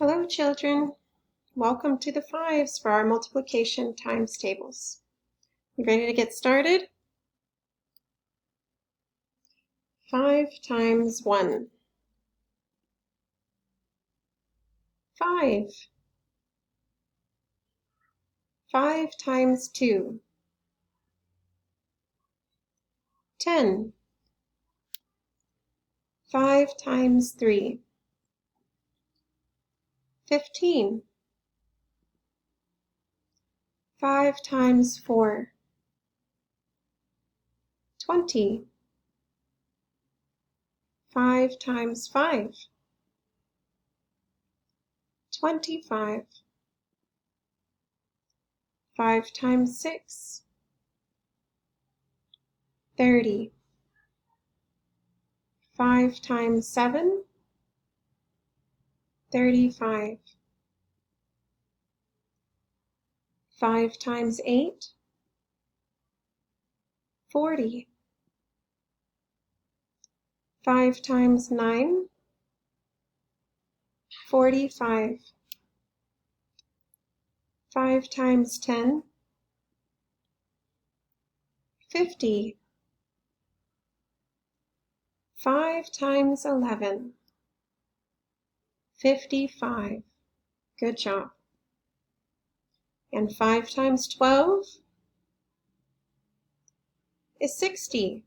Hello, children. Welcome to the 5's for our multiplication times tables. You ready to get started? 5 times 1. 5. 5 times 2. 10. 5 times 3. 15. 5 times 4. 20. 5 times 5. 25. 5 times 6. 30. 5 times 7. 35. 5 times 8. 40. 5 times 9. 45. 5 times 10. 50. 5 times 11. 55. Good job. And 5 times 12 is 60.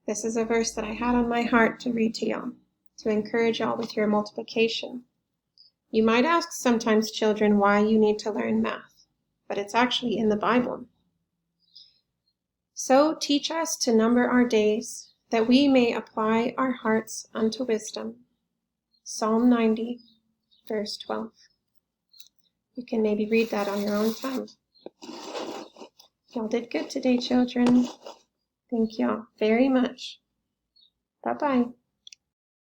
This is a verse that I had on my heart to read to y'all, to encourage y'all with your multiplication. You might ask sometimes, children, why you need to learn math, but it's actually in the Bible. So teach us to number our days, that we may apply our hearts unto wisdom. Psalm 90, verse 12. You can maybe read that on your own time. Y'all did good today, children. Thank y'all very much. Bye-bye.